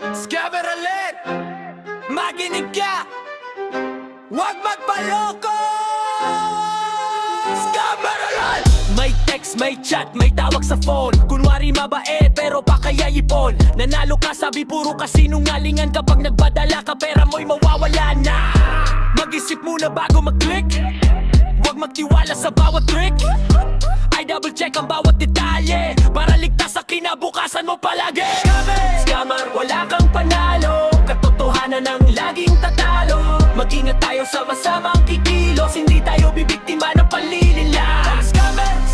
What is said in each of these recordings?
Scammer alert! Makinig ka! Huwag magpaloko! Scammer alert! May text, may chat, may tawag sa phone. Kunwari mabait pero pakaya ipon. Nanalo ka, sabi puro kasinungalingan. Kapag nagpadala ka, pera mo'y mawawala na. Mag-isip muna bago mag-click. Huwag magtiwala sa bawat trick. I double check ang bawat detalye para ligtas sa kinabukasan mo palagi. Scammer, wala kang panalo. Katotohanan ng laging tatalo. Mag-ingat tayo sa masamang kikilos. Hindi tayo bibiktima ng panlilila.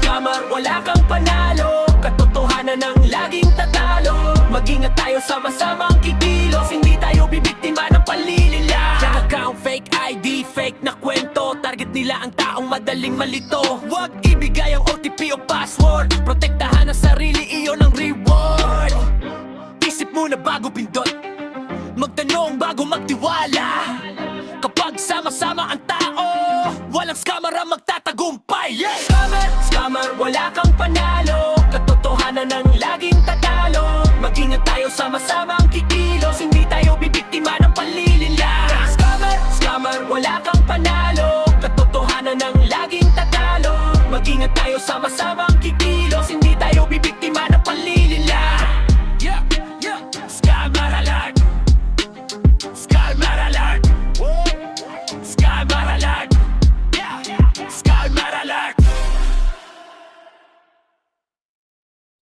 Scammer, wala kang panalo. Katotohanan ng laging tatalo. Mag-ingat tayo sa masamang kikilos. Hindi tayo bibiktima ng panlilila. Fake account, fake ID, fake na kwento. Target nila ang taong madaling malito. Huwag ibigay ang OTP o password. Protektahan ang sarili, iyon ang reward. Isip muna bago pindot. Magtanong bago magtiwala. Kapag sama-sama ang tao, walang scammer ang magtatagumpay. Scammer, wala kang panalo. Katotohanan ng laging tatalo. Mag-ingat tayo sama-samang kikilos. Hindi tayo bibiktima ng panlilila. Scammer, wala kang panalo.